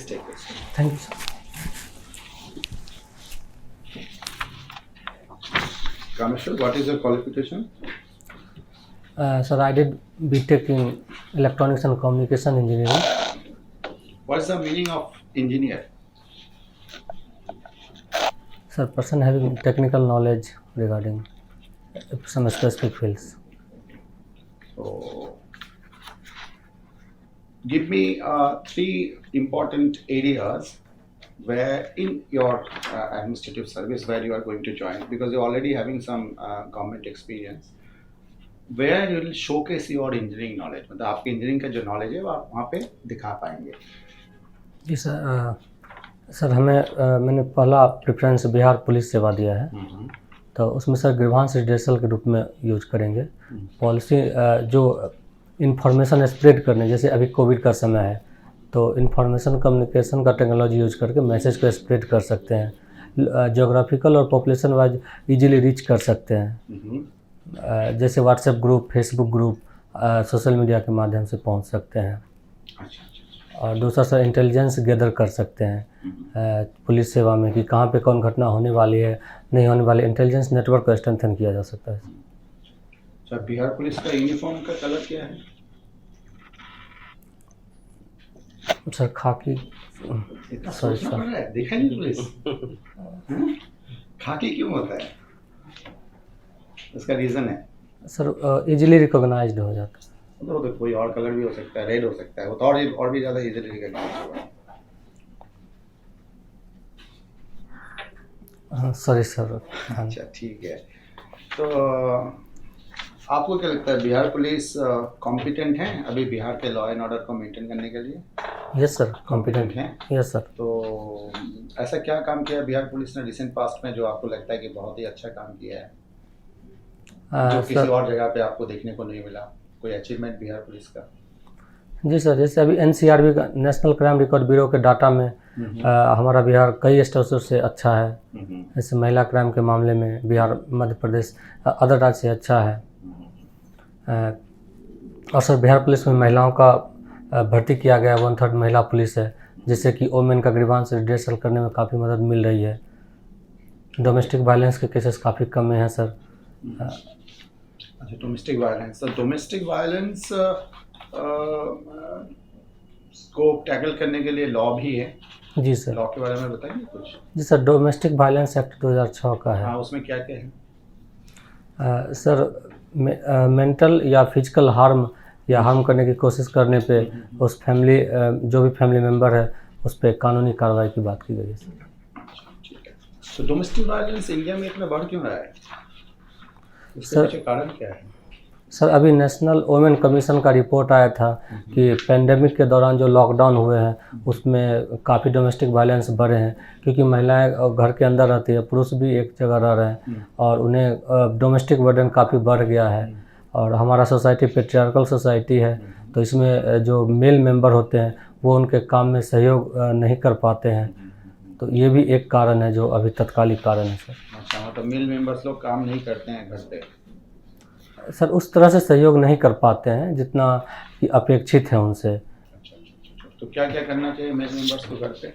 Please take this. Thank you sir. Kameshwar, what is your qualification? Sir I did BTech in electronics and communication engineering. What is the meaning of engineer? Sir person having technical knowledge regarding some specific fields. So, give me three important areas where in your administrative service where you are going to join, because you're already having some government experience, where you will showcase your engineering knowledge. मतलब आपके engineering का जो knowledge है वो आप वहाँ पे दिखा पाएंगे। जी सर, सर मैंने पहला प्रेफरेंस बिहार पुलिस सेवा दिया है, तो उसमें सर ग्रीवांस रिड्रेसल के रूप में यूज करेंगे। पॉलिसी जो इंफॉर्मेशन स्प्रेड करने, जैसे अभी कोविड का समय है तो इंफॉर्मेशन कम्युनिकेशन का टेक्नोलॉजी यूज करके मैसेज को स्प्रेड कर सकते हैं। ज्योग्राफिकल और पॉपुलेशन वाइज इजीली रीच कर सकते हैं, जैसे WhatsApp group, Facebook group, social media के माध्यम से पहुंच सकते हैं। और दूसरा सर इंटेलिजेंस गैदर कर सकते हैं पुलिस सेवा में कि कहाँ पे कौन घटना होने वाली है, नहीं होने वाली, इंटेलिजेंस नेटवर्क को स्ट्रेंथन किया जा सकता है। अच्छा, बिहार पुलिस का यूनिफॉर्म का कलर क्या है? सर खाकी। सॉरी सर, देखा नहीं पुलिस खाकी क्यों होता है? इसका रीजन है सर इजीली रिकॉग्नाइज्ड हो जाता है। तो कोई और कलर भी हो सकता है, रेड हो सकता है, वो तो और भी ज़्यादा इजीली रिकॉग्नाइज होगा। Sorry sir. अच्छा ठीक है, तो आपको क्या लगता है बिहार पुलिस कॉम्पिटेंट है अभी बिहार के लॉ एंड ऑर्डर को मेंटेन करने के लिए? यस सर, कॉम्पिटेंट है। Yes sir. तो ऐसा क्या काम किया बिहार पुलिस ने रिसेंट पास्ट में जो आपको लगता है कि बहुत ही अच्छा काम किया है, जो किसी और जगह पे आपको देखने को नहीं मिला, कोई अचीवमेंट बिहार पुलिस का? जी सर, जैसे अभी NCRB का, नेशनल क्राइम रिकॉर्ड ब्यूरो के डाटा में हमारा बिहार कई स्टेटों से अच्छा है। जैसे महिला क्राइम के मामले में बिहार मध्य प्रदेश अदर राज्य से अच्छा है। और सर बिहार पुलिस में महिलाओं का भर्ती किया गया, 1/3 महिला पुलिस है, जिससे कि वोमेन का ग्रीवांस रिड्रेसल करने में काफ़ी मदद मिल रही है। डोमेस्टिक वायलेंस के केसेस काफ़ी कम हैं सर। अच्छा, डोमेस्टिक वायलेंस, तो डोमेस्टिक वायलेंस को टैकल करने के लिए लॉ भी है? जी सर। लॉ के बारे में बताइए कुछ। जी सर, डोमेस्टिक वायलेंस एक्ट 2006 का है। हाँ, उसमें क्या क्या है? सर मेंटल या फिजिकल हार्म या हार्म करने की कोशिश करने पे उस फैमिली, जो भी फैमिली मेंबर है, उस पर कानूनी कार्रवाई की बात की गई है सर। ठीक है, तो डोमेस्टिक वायलेंस इंडिया में इतना बढ़ क्यों रहा है? इसके सर पीछे कारण क्या है? सर अभी नेशनल वोमेन कमीशन का रिपोर्ट आया था कि पेंडेमिक के दौरान जो लॉकडाउन हुए हैं उसमें काफ़ी डोमेस्टिक वायलेंस बढ़े हैं, क्योंकि महिलाएं घर के अंदर रहती है, पुरुष भी एक जगह रह रहे हैं और उन्हें डोमेस्टिक बर्डन काफ़ी बढ़ गया है। और हमारा सोसाइटी पेट्रियार्कल सोसाइटी है, तो इसमें जो मेल मेंबर होते हैं वो उनके काम में सहयोग नहीं कर पाते हैं, तो ये भी एक कारण है जो अभी तत्कालिक कारण है सर। अच्छा, मतलब मेल मेंबर्स लोग काम नहीं करते हैं घर पे? सर उस तरह से सहयोग नहीं कर पाते हैं जितना कि अपेक्षित है उनसे। अच्छा, तो क्या क्या करना चाहिए मेल मेंबर्स को घर पे?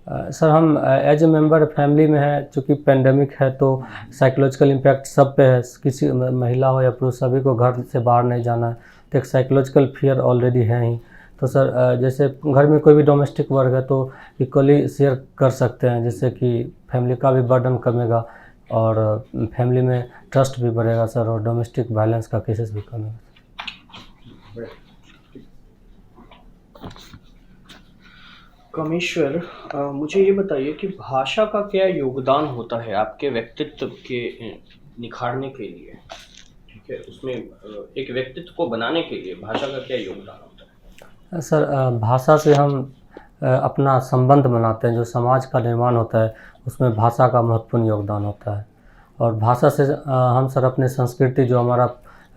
सर हम एज ए मेंबर फैमिली में है, चूँकि पेंडेमिक है तो साइकोलॉजिकल इम्पैक्ट सब पे है, किसी महिला हो या पुरुष सभी को घर से बाहर नहीं जाना है, तो एक साइकोलॉजिकल फियर ऑलरेडी है ही। तो सर जैसे घर में कोई भी डोमेस्टिक वर्क है तो इक्वली शेयर कर सकते हैं, जिससे कि फैमिली का भी बर्डन कमेगा और फैमिली में ट्रस्ट भी बढ़ेगा सर, और डोमेस्टिक वायलेंस का केसेस भी कमेगा। कमेश्वर, मुझे ये बताइए कि भाषा का क्या योगदान होता है आपके व्यक्तित्व के निखारने के लिए? ठीक है, उसमें एक व्यक्तित्व को बनाने के लिए भाषा का क्या योगदान होता है? सर भाषा से हम अपना संबंध बनाते हैं, जो समाज का निर्माण होता है उसमें भाषा का महत्वपूर्ण योगदान होता है। और भाषा से हम सर अपने संस्कृति, जो हमारा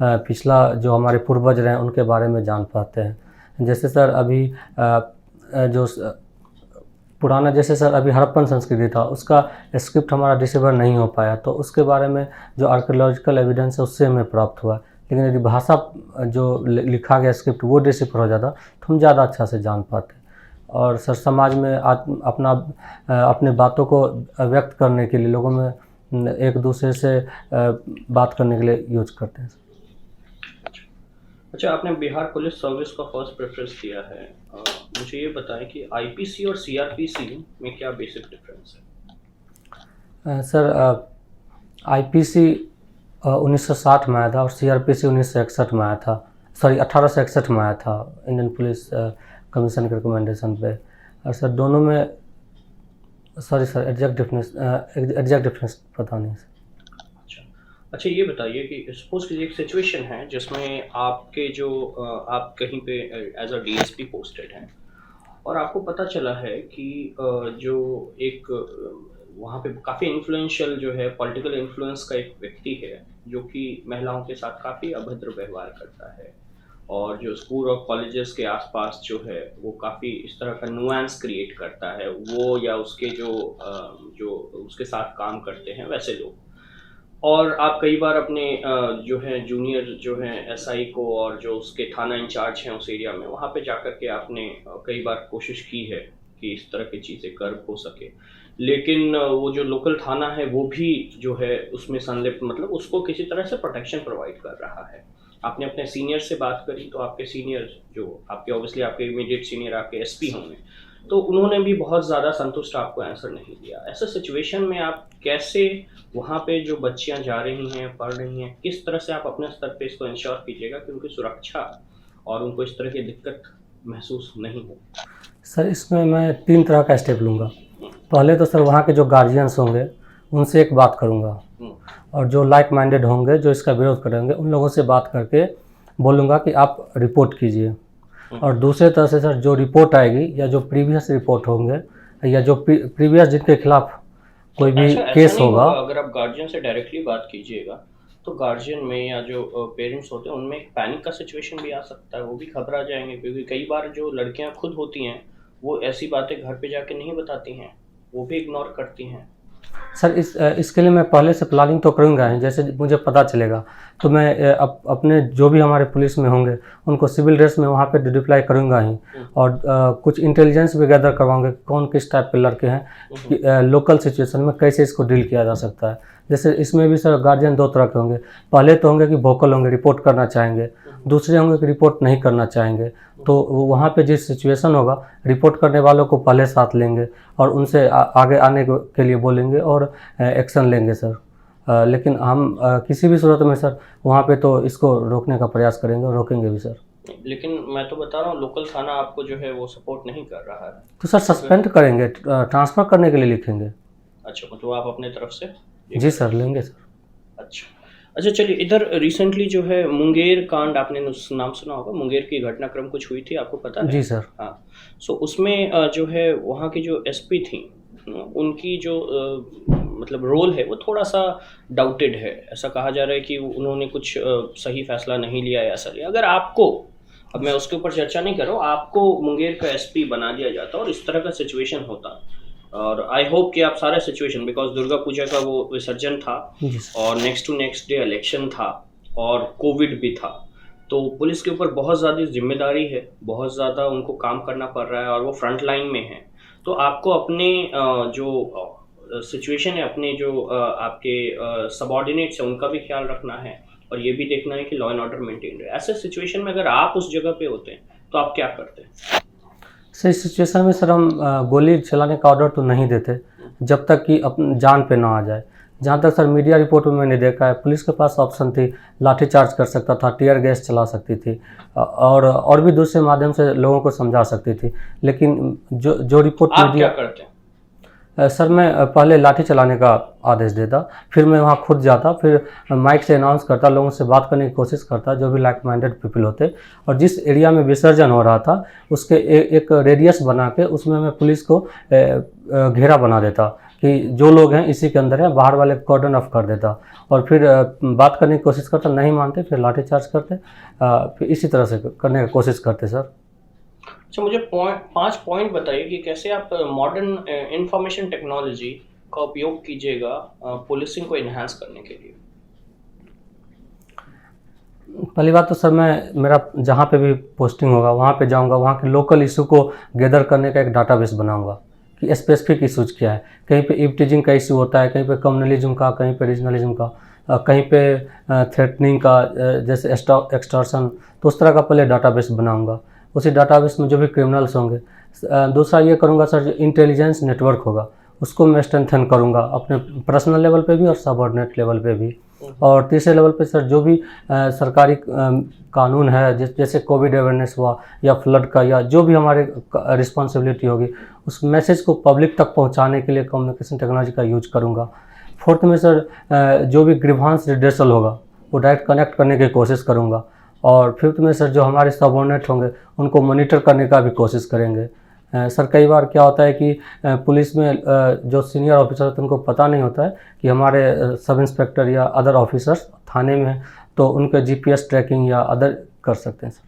पिछला, जो हमारे पूर्वज रहे उनके बारे में जान पाते हैं। जैसे सर अभी जो पुराना, जैसे सर अभी हड़प्पन संस्कृति था, उसका स्क्रिप्ट हमारा डिसेबल नहीं हो पाया, तो उसके बारे में जो आर्कियोलॉजिकल एविडेंस है उससे हमें प्राप्त हुआ। लेकिन यदि भाषा जो लिखा गया स्क्रिप्ट वो डिसेबल हो जाता तो हम ज़्यादा अच्छा से जान पाते। और सर समाज में अपने बातों को व्यक्त करने के लिए लोगों में एक दूसरे से बात करने के लिए यूज करते हैं। अच्छा, आपने बिहार पुलिस सर्विस का फर्स्ट प्रेफरेंस दिया है। मुझे ये बताएं कि आईपीसी और सीआरपीसी में क्या बेसिक डिफरेंस है? सर आईपीसी 1960 में आया था और सीआरपीसी 1961 में आया था, सॉरी 1861 में आया था इंडियन पुलिस कमीशन के रिकमेंडेशन पे। और सर दोनों में, सॉरी सर एग्जैक्ट डिफरेंस पता नहीं सर। अच्छा, ये बताइए कि सपोज कीजिए एक सिचुएशन है जिसमें आपके जो आप कहीं पे एज अ डीएसपी पोस्टेड हैं और आपको पता चला है कि जो एक वहाँ पे काफ़ी इन्फ्लुएंशियल जो है पॉलिटिकल इन्फ्लुएंस का एक व्यक्ति है जो कि महिलाओं के साथ काफ़ी अभद्र व्यवहार करता है और जो स्कूल और कॉलेजेस के आसपास जो है वो काफ़ी इस तरह का नुआंस क्रिएट करता है, वो या उसके जो उसके साथ काम करते हैं वैसे लोग। और आप कई बार अपने जो है जूनियर जो है एसआई को और जो उसके थाना इंचार्ज हैं उस एरिया में वहाँ पे जाकर के आपने कई बार कोशिश की है कि इस तरह की चीज़ें कर्ब हो सके, लेकिन वो जो लोकल थाना है वो भी जो है उसमें संलिप्त, मतलब उसको किसी तरह से प्रोटेक्शन प्रोवाइड कर रहा है। आपने अपने सीनियर से बात करी तो आपके सीनियर जो आपके ऑब्वियसली आपके इमीडिएट सीनियर आपके एसपी होंगे, तो उन्होंने भी बहुत ज़्यादा संतुष्ट आपको आंसर नहीं दिया। ऐसा सिचुएशन में आप कैसे वहाँ पे जो बच्चियाँ जा रही हैं, पढ़ रही हैं, किस तरह से आप अपने स्तर पे इसको इंश्योर कीजिएगा कि उनकी सुरक्षा और उनको इस तरह की दिक्कत महसूस नहीं हो? सर इसमें मैं 3 तरह का स्टेप लूँगा। पहले तो सर वहाँ के जो गार्जियंस होंगे उनसे एक बात करूँगा और जो लाइक माइंडेड होंगे जो इसका विरोध करेंगे उन लोगों से बात करके बोलूँगा कि आप रिपोर्ट कीजिए। और दूसरे तरह से सर जो रिपोर्ट आएगी या जो प्रीवियस रिपोर्ट होंगे या जो प्रीवियस जिनके खिलाफ कोई भी केस होगा, अगर आप गार्जियन से डायरेक्टली बात कीजिएगा तो गार्जियन में या जो पेरेंट्स होते हैं उनमें एक पैनिक का सिचुएशन भी आ सकता है, वो भी घबरा जाएंगे क्योंकि कई बार जो लड़कियां खुद होती हैं वो ऐसी बातें घर पे जाके नहीं बताती हैं, वो भी इग्नोर करती हैं। सर इसके लिए मैं पहले से प्लानिंग तो करूँगा ही। जैसे मुझे पता चलेगा तो मैं अपने जो भी हमारे पुलिस में होंगे उनको सिविल ड्रेस में वहाँ पे डिप्लॉय करूँगा ही और कुछ इंटेलिजेंस भी गैदर करवाऊँगा कि कौन किस टाइप के लड़के हैं कि लोकल सिचुएशन में कैसे इसको डील किया जा सकता है। जैसे इसमें भी सर गार्जियन 2 तरह के होंगे। पहले तो होंगे कि वोकल होंगे, रिपोर्ट करना चाहेंगे, दूसरे होंगे कि रिपोर्ट नहीं करना चाहेंगे। तो वहाँ पे जिस सिचुएशन होगा रिपोर्ट करने वालों को पहले साथ लेंगे और उनसे आगे आने के लिए बोलेंगे और एक्शन लेंगे सर। लेकिन हम किसी भी सूरत में सर वहाँ पे तो इसको रोकने का प्रयास करेंगे और रोकेंगे भी सर। लेकिन मैं तो बता रहा हूँ लोकल थाना आपको जो है वो सपोर्ट नहीं कर रहा है तो सर सस्पेंड करेंगे, ट्रांसफ़र करने के लिए लिखेंगे। अच्छा, तो आप अपने तरफ से? जी सर, लेंगे सर। अच्छा चलिए, इधर रिसेंटली जो है मुंगेर कांड आपने नाम सुना होगा, मुंगेर की घटनाक्रम कुछ हुई थी, आपको पता है? जी सर। हाँ, सो उसमें जो है वहाँ की जो एसपी थी उनकी जो मतलब रोल है वो थोड़ा सा डाउटेड है। ऐसा कहा जा रहा है कि उन्होंने कुछ सही फैसला नहीं लिया या ऐसा लिया। अगर आपको, अब मैं उसके ऊपर चर्चा नहीं कर रहा हूँ, आपको मुंगेर का एसपी बना दिया जाता और इस तरह का सिचुएशन होता, और आई होप कि आप सारा सिचुएशन, बिकॉज दुर्गा पूजा का वो विसर्जन था और next to next day election था और कोविड भी था, तो पुलिस के ऊपर बहुत ज़्यादा जिम्मेदारी है, बहुत ज़्यादा उनको काम करना पड़ रहा है और वो फ्रंट लाइन में है। तो आपको अपने जो सिचुएशन है, अपने जो आपके सबऑर्डिनेट्स हैं उनका भी ख्याल रखना है और ये भी देखना है कि लॉ एंड ऑर्डर मेंटेन रहे। ऐसे सिचुएशन में अगर आप उस जगह पे होते हैं तो आप क्या करते हैं? सर इस सिचुएशन में सर हम गोली चलाने का ऑर्डर तो नहीं देते जब तक कि अपनी जान पे ना आ जाए। जहाँ तक सर मीडिया रिपोर्ट में मैंने देखा है, पुलिस के पास ऑप्शन थी, लाठी चार्ज कर सकता था, टीयर गैस चला सकती थी और भी दूसरे माध्यम से लोगों को समझा सकती थी। लेकिन जो रिपोर्ट आप क्या करते हैं? सर मैं पहले लाठी चलाने का आदेश देता, फिर मैं वहाँ खुद जाता, फिर माइक से अनाउंस करता, लोगों से बात करने की कोशिश करता, जो भी लाइक माइंडेड पीपल होते, और जिस एरिया में विसर्जन हो रहा था उसके एक रेडियस बना के उसमें मैं पुलिस को घेरा बना देता कि जो लोग हैं इसी के अंदर हैं, बाहर वाले कॉर्डन ऑफ कर देता और फिर बात करने की कोशिश करता, नहीं मानते फिर लाठी चार्ज करते, फिर इसी तरह से करने की कोशिश करते सर। अच्छा, मुझे 5 पॉइंट बताइए कि कैसे आप मॉडर्न इंफॉर्मेशन टेक्नोलॉजी का उपयोग कीजिएगा पुलिसिंग को इन्हांस करने के लिए। पहली बात तो सर मैं मेरा जहाँ पे भी पोस्टिंग होगा वहाँ पे जाऊँगा, वहाँ के लोकल इशू को गैदर करने का एक डाटाबेस बनाऊँगा कि स्पेसिफिक इशूज़ क्या है। कहीं पे ईव का इशू होता है, कहीं पे कम्युनलिज्म का, कहीं पे रीजनलिज्म का, कहीं पे थ्रेटनिंग का, जैसे एक्सटॉर्शन, तो उस तरह का पहले डाटाबेस बनाऊँगा। उसी डाटाबेस में जो भी क्रिमिनल्स होंगे, दूसरा ये करूँगा सर, जो इंटेलिजेंस नेटवर्क होगा उसको मैं स्ट्रेंथन करूँगा अपने पर्सनल लेवल पे भी और सबऑर्डिनेट लेवल पे भी। और तीसरे लेवल पे सर जो भी सरकारी कानून है, जैसे कोविड अवेयरनेस हुआ या फ्लड का, या जो भी हमारे रिस्पॉन्सिबिलिटी होगी, उस मैसेज को पब्लिक तक पहुंचाने के लिए कम्युनिकेशन टेक्नोलॉजी का यूज करूंगा। फोर्थ में सर जो भी ग्रीवांस रिड्रेसल होगा वो डायरेक्ट कनेक्ट करने की कोशिश करूंगा। और फिफ्थ में सर जो हमारे सबऑर्डिनेट होंगे उनको मॉनिटर करने का भी कोशिश करेंगे। सर कई बार क्या होता है कि पुलिस में जो सीनियर ऑफिसर होते हैं उनको पता नहीं होता है कि हमारे सब इंस्पेक्टर या अदर ऑफिसर्स थाने में हैं, तो उनके जीपीएस ट्रैकिंग या अदर कर सकते हैं sir.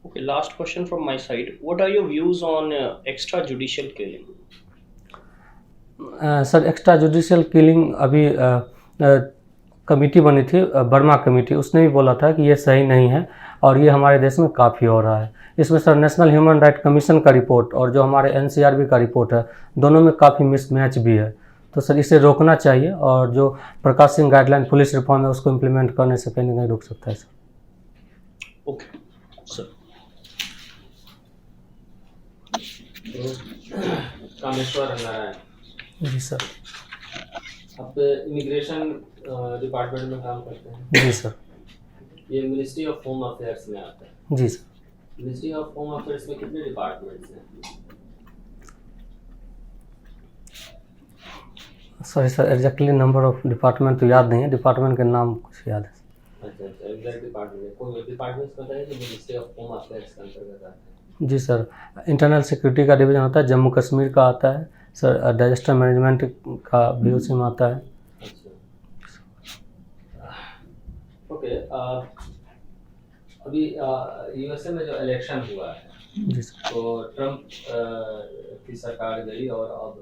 Okay, last question from my side. What are your views on extrajudicial killing? Sir extra judicial killing अभी कमेटी बनी थी, वर्मा कमेटी, उसने भी बोला था कि ये सही नहीं है और ये हमारे देश में काफ़ी हो रहा है। इसमें sir national human right commission का रिपोर्ट और जो हमारे एनसीआरबी का रिपोर्ट है, दोनों में काफ़ी मिसमैच भी है। तो सर इसे रोकना चाहिए और जो Prakash Singh guideline police reform है उसको इम्प्लीमेंट करने से कहीं ना कहीं रोक सकता है sir. Okay, sir. Kameshwar Narayan, ji sir. आप इमिग्रेशन डिपार्टमेंट में काम करते हैं। जी सर। ये मिनिस्ट्री ऑफ होम अफेयर्स में आता है। जी sir. Ministry of home affairs में कितने डिपार्टमेंट्स हैं? Sorry sir, exactly number of department तो याद नहीं है, डिपार्टमेंट के नाम कुछ याद है। अच्छा, एग्जैक्ट डिपार्टमेंट कोई डिपार्टमेंट्स बताइए जो मिनिस्ट्री ऑफ होम अफेयर्स के अंतर्गत आते हैं। जी सर, इंटरनल सिक्योरिटी का डिवीज़न होता है, जम्मू कश्मीर का आता है सर, डिजास्टर मैनेजमेंट का भी उसी में आता है। अच्छा, ओके। अभी यूएसए में जो इलेक्शन हुआ है, जी सर। तो ट्रम्प की सरकार गई और अब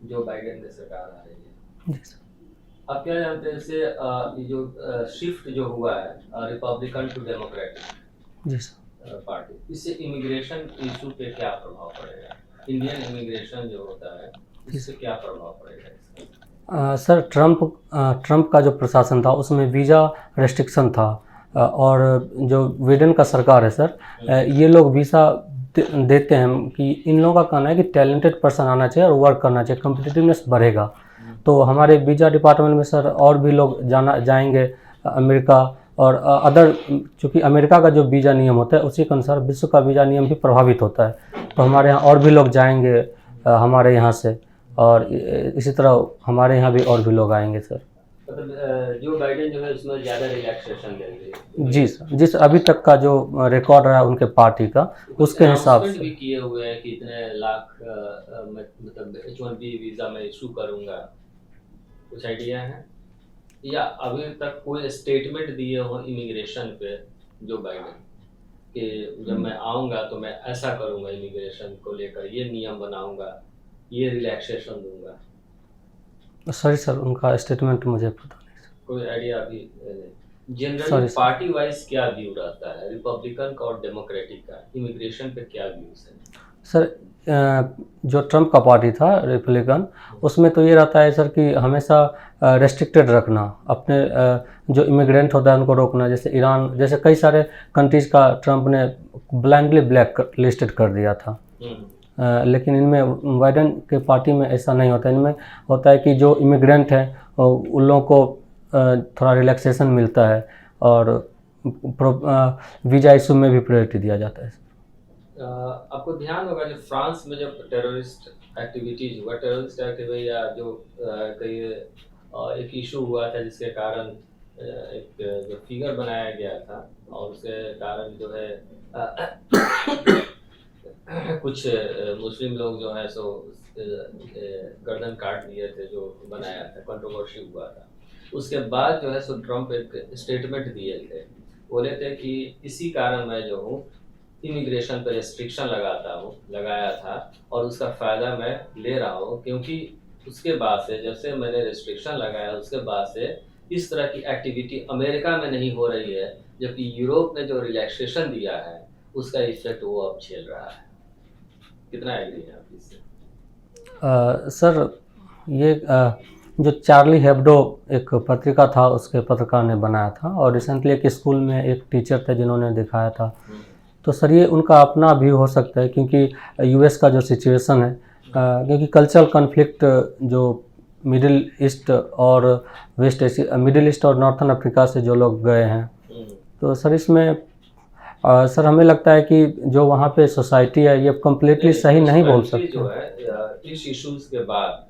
जो बाइडेन की सरकार आ रही है। जी सर। आप क्या जानते हैं इससे ये जो शिफ्ट जो हुआ है रिपब्लिकन टू डेमोक्रेटिक जी सर। पार्टी, इससे इमिग्रेशन इशू पे क्या प्रभाव पड़ेगा? इंडियन इमिग्रेशन जो होता है इससे क्या प्रभाव पड़ेगा इसका? सर ट्रम्प का जो प्रशासन था उसमें वीज़ा रेस्ट्रिक्शन था, और जो बिडेन का सरकार है सर, ये लोग वीज़ा देते हैं कि इन लोगों का कहना है कि टैलेंटेड पर्सन आना चाहिए और वर्क करना चाहिए, कम्पिटिटिवनेस बढ़ेगा। तो हमारे वीज़ा डिपार्टमेंट में सर और भी लोग जाएंगे अमेरिका और अदर, चूँकि अमेरिका का जो वीज़ा नियम होता है उसी के अनुसार विश्व का वीज़ा नियम भी प्रभावित होता है। तो हमारे यहाँ और भी लोग जाएंगे हमारे यहाँ से, और इसी तरह हमारे यहाँ भी और भी लोग आएंगे सर। मतलब जो बाइडेन जो है उसमें ज़्यादा रिलैक्सेशन देंगे। जी सर, जिस अभी तक का जो रिकॉर्ड रहा उनके पार्टी का उसके हिसाब से भी किए हुए हैं कि इतने लाख मतलब H1B वीज़ा में इशू करूँगा, कुछ आइडिया है? या अभी तक कोई स्टेटमेंट दिए हो इमिग्रेशन पे जो बाइडेन कि जब मैं आऊँगा तो मैं ऐसा करूँगा, इमिग्रेशन को लेकर ये नियम बनाऊँगा, ये रिलैक्सेशन दूंगा? सॉरी सर, उनका स्टेटमेंट मुझे पता नहीं सर। कोई आइडिया अभी नहीं। Generally Sorry, sir. Party wise क्या व्यू रहता है रिपब्लिकन का और डेमोक्रेटिक का, इमिग्रेशन पे क्या व्यूज है? सर जो ट्रम्प का पार्टी था रिपब्लिकन, उसमें तो ये रहता है सर कि हमेशा रेस्ट्रिक्टेड रखना, अपने जो इमिग्रेंट होता है उनको रोकना। जैसे ईरान जैसे कई सारे कंट्रीज़ का ट्रम्प ने ब्लैंकली ब्लैक लिस्टेड कर दिया था। लेकिन इनमें बाइडेन के पार्टी में ऐसा नहीं होता। इनमें होता है कि जो इमिग्रेंट हैं उन लोगों को थोड़ा रिलैक्सेशन मिलता है और वीज़ा इशू में भी प्रायोरिटी दिया जाता है। आपको ध्यान होगा जो फ्रांस में जब टेररिस्ट एक्टिविटीज हुआ, टेररिस्ट एक्टिविटी या जो कई एक इशू हुआ था जिसके कारण एक जो फिगर बनाया गया था और उसके कारण जो है कुछ मुस्लिम लोग जो है सो गर्दन काट लिए थे, जो बनाया था, कंट्रोवर्सी हुआ था। उसके बाद जो है सो ट्रम्प एक स्टेटमेंट दिए थे, बोले थे कि इसी कारण मैं जो हूँ इमिग्रेशन पर रेस्ट्रिक्शन लगाया था और उसका फ़ायदा मैं ले रहा हूँ, क्योंकि उसके बाद से जब से मैंने रेस्ट्रिक्शन लगाया उसके बाद से इस तरह की एक्टिविटी अमेरिका में नहीं हो रही है, जबकि यूरोप ने जो रिलैक्सेशन दिया है उसका इफेक्ट वो अब झेल रहा है। कितना एग्री है आप इससे? सर ये जो चार्ली हेब्डो एक पत्रिका था उसके पत्रकार ने बनाया था, और रिसेंटली एक स्कूल में एक टीचर थे जिन्होंने दिखाया था। तो सर ये उनका अपना व्यू हो सकता है, क्योंकि यूएस का जो सिचुएशन है, क्योंकि कल्चरल कॉन्फ्लिक्ट जो मिडिल ईस्ट और वेस्ट एशिया, मिडिल ईस्ट और नॉर्थन अफ्रीका से जो लोग गए हैं, तो सर इसमें सर हमें लगता है कि जो वहाँ पे सोसाइटी है ये कम्प्लीटली सही नहीं बोल सकते। जो है इस इश्यूज के बाद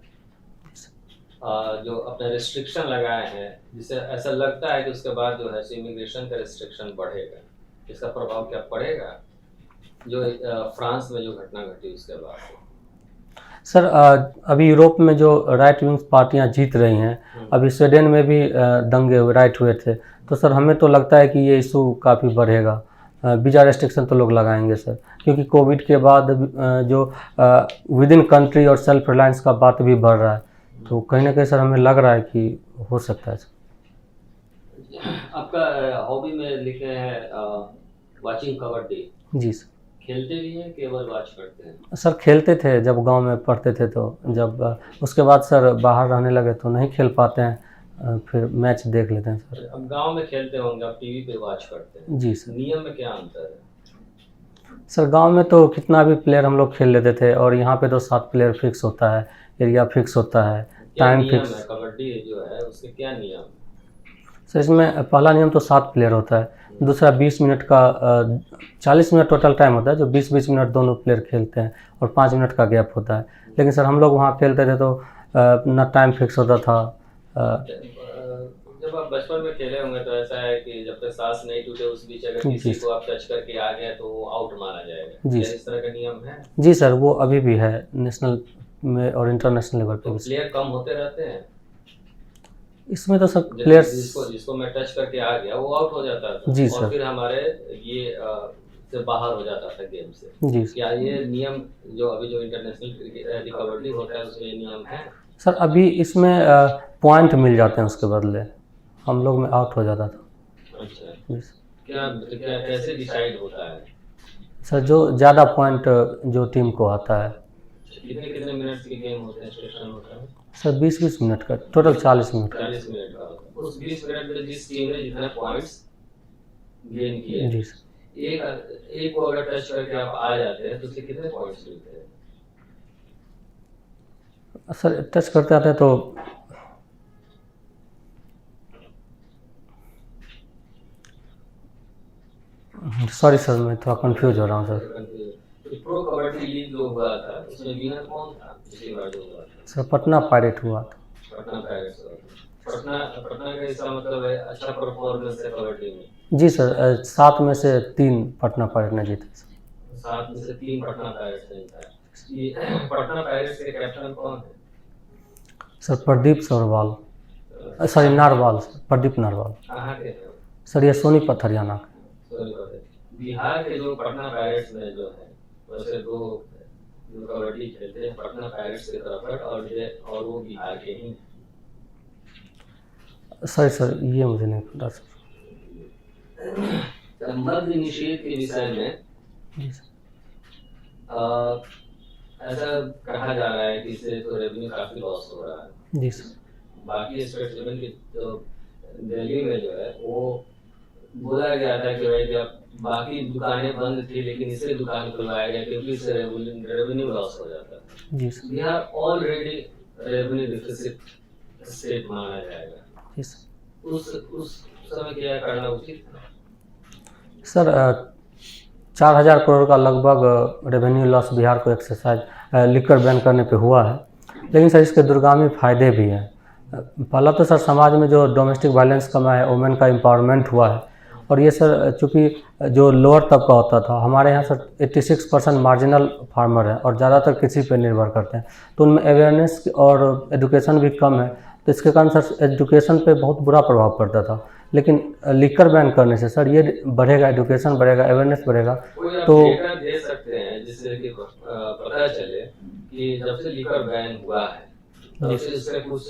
जो अपने रिस्ट्रिक्शन लगाए हैं, जिससे ऐसा लगता है कि उसके बाद जो है इमिग्रेशन का रिस्ट्रिक्शन बढ़ेगा, इसका प्रभाव क्या पड़ेगा जो फ्रांस में जो घटना घटी उसके बाद? सर अभी यूरोप में जो राइट विंग पार्टियां जीत रही हैं, अभी स्वीडन में भी दंगे राइट हुए थे, तो सर हमें तो लगता है कि ये इशू काफ़ी बढ़ेगा। वीज़ा रेस्ट्रिक्शन तो लोग लगाएंगे सर, क्योंकि कोविड के बाद जो विद इन कंट्री और सेल्फ रिलायंस का बात भी बढ़ रहा है, तो कहीं ना कहीं सर हमें लग रहा है कि हो सकता है सर। आपका हॉबी में लिखे हैं वाचिंग कबड्डी, जी सर। खेलते भी हैं केवल वॉच करते हैं? सर खेलते थे जब गांव में पढ़ते थे, तो जब उसके बाद सर बाहर रहने लगे तो नहीं खेल पाते हैं, फिर मैच देख लेते हैं सर। अब गांव में खेलते होंगे, अब टीवी पे वॉच करते हैं। जी सर। नियम में क्या अंतर है? सर गांव में तो कितना भी प्लेयर हम लोग खेल लेते थे, और यहाँ पे तो 7 प्लेयर फिक्स होता है, एरिया फिक्स होता है, क्या टाइम नियम फिक्स। है कबड्डी जो है उसके क्या नियम? सर इसमें पहला नियम तो 7 प्लेयर होता है, दूसरा 20 मिनट का 40 मिनट टोटल टाइम होता है, जो 20-20 मिनट दोनों प्लेयर खेलते हैं, और 5 मिनट का गैप होता है। लेकिन सर हम लोग वहाँ खेलते थे तो ना टाइम फिक्स होता था। जब आप बचपन में खेले होंगे तो ऐसा है कि जब तक सांस नहीं टूटे उस बीच अगर किसी को आप टच करके आ गए तो आउट माना जाएगा। जी क्या इस तरह का नियम है? जी सर, वो अभी भी है नेशनल में और इंटरनेशनल लेवल पे तो भी। प्लेयर कम होते रहते हैं? इसमें तो सर प्लेयर्स जिसको मैं टच करके आ गया वो आउट हो जाता था। जी और सर। फिर हमारे ये से बाहर हो जाता था गेम से। जी क्या ये नियम जो अभी जो इंटरनेशनल कबड्डी होता है उसमें ये नियम है? सर अभी इसमें पॉइंट मिल जाते हैं, उसके बदले हम लोग में आउट हो जाता था। अच्छा, जी सर। क्या क्या कैसे डिसाइड होता है? सर जो ज़्यादा पॉइंट जो टीम को आता है। कितने कितने मिनट के गेम होते हैं, सेशन होता है? सर 20-20 मिनट का, टोटल 40 मिनट का। 40 मिनट का होता है। उस 20 मिनट में जिस टीम ने जितने पॉइंट्स गेन किए, जी सर। एक को अगर टच करके आप आ जाते हैं तो उससे कितने पॉइंट्स मिलते हैं? सर टच करते आते हैं तो सॉरी सर मैं थोड़ा कंफ्यूज हो रहा हूँ सर। प्रो कबड्डी लीग जो हुआ था उसमें विनर कौन था पिछली बार जो हुआ था? सर पटना पायरेट हुआ था। पटना पायरेट्स हुआ था। पटना का इसका मतलब है अच्छा परफॉर्मेंस है कबड्डी में। जी सर 7 में से 3 पटना पायरेट ने जीते। 7 में से 3 पटना पायरेट्स ने जीता। ये पटना पायरेट्स के कैप्टन कौन है? Sir Pradeep Sarowal, sorry Narwal, Pradeep Narwal. कहाँ के हैं? सर ये सोनीपत हरियाणा का। बिहार के जो पटना पायरेट्स में जो है वैसे दो जो कबड्डी खेलते हैं पटना पायरेट्स की तरफ और वो बिहार के ही। सर ये मुझे नहीं पता सर। मद्य निषेध के विषय में जी सर। ऐसा कहा जा रहा है कि इससे तो रेवेन्यू काफी लॉस हो रहा है। जी सर। बाकी स्टेट लेवल की जो दिल्ली में जो है वो बोला गया था कि भाई जब बाकी दुकानें बंद थी लेकिन इससे दुकान खुलवाया गया क्योंकि इससे रेवेन्यू लॉस हो जाता है। जी sir. Bihar already revenue deficit state माना जाएगा। जी सर। उस समय क्या करना उचित था? सर 4,000 करोड़ का लगभग रेवेन्यू लॉस बिहार को एक्सरसाइज लिकर बैन करने पे हुआ है, लेकिन सर इसके दूरगामी फायदे भी हैं। पहला तो सर समाज में जो डोमेस्टिक वायलेंस कमा है, वुमेन का एम्पावरमेंट हुआ है, और ये सर चूँकि जो लोअर तबका होता था, हमारे यहाँ सर 86% मार्जिनल फार्मर है और ज़्यादातर कृषि पर निर्भर करते हैं, तो उनमें अवेयरनेस और एजुकेशन भी कम है, तो इसके कारण सर एजुकेशन पे बहुत बुरा प्रभाव पड़ता था। लेकिन लिकर बैन करने से सर ये बढ़ेगा, एजुकेशन बढ़ेगा, अवेयरनेस बढ़ेगा। तो डेटा दे सकते हैं जिससे कि पता चले कि जब से लिकर बैन हुआ है तो जी फिर इसके कुछ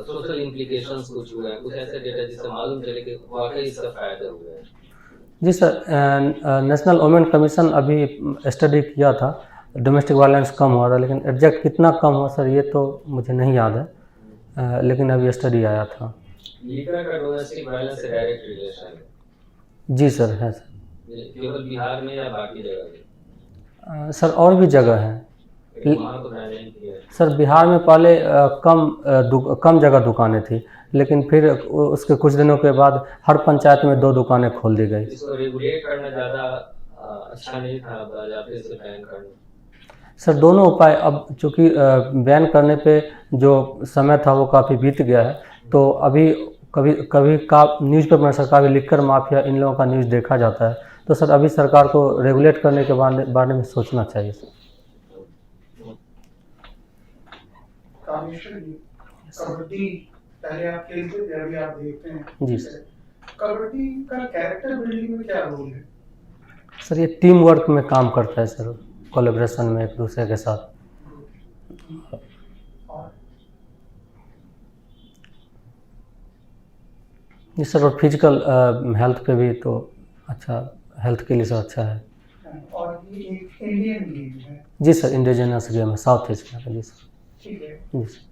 सोशल इम्प्लीकेशंस कुछ हुए हैं, कुछ ऐसे डेटा जिससे मालूम चले कि वाकई इसका फायदा हुआ है। जी सर, नेशनल वुमेन कमीशन अभी स्टडी किया था, डोमेस्टिक वायलेंस कम हुआ था, लेकिन एग्जैक्ट कितना कम हुआ सर ये तो मुझे नहीं याद है, लेकिन अभी स्टडी आया था। लीकर का डोमेस्टिक वायलेंस से डायरेक्ट रिलेशन है, जी सर, है सर। ये केवल बिहार में या बाकी जगह पे? सर और भी जगह है वहाँ तो मैंने नहीं किया। सर। बिहार में पहले कम जगह दुकानें थी, लेकिन फिर उसके कुछ दिनों के बाद हर पंचायत में 2 दुकानें खोल दी गई। इसको रेगुलेट करना ज़्यादा अच्छा नहीं था, बाज़ाब्ते से बैन करना। सर दोनों उपाय, अब चूँकि बैन करने पे जो समय था वो काफ़ी बीत गया है, तो अभी कभी कभी का न्यूज़पेपर में सर काफ़ी लिकर माफिया इन लोगों का न्यूज़ देखा जाता है, तो सर अभी सरकार को रेगुलेट करने के बारे में सोचना चाहिए सर। कामेश्वर जी, कबड्डी पहले आप खेलते थे, अभी आप देखते हैं। जी। कबड्डी का कैरेक्टर बिल्डिंग में क्या रोल है? सर ये टीम वर्क में काम करता है सर, कोलैबोरेशन में एक दूसरे के साथ। और जी सर, और फिजिकल हेल्थ पे भी तो अच्छा, हेल्थ के लिए सर अच्छा है। और ये एक इंडियन गेम है, जी सर, इंडिजिनस गेम है, साउथ एशिया का। जी सर। ठीक है। जी सर।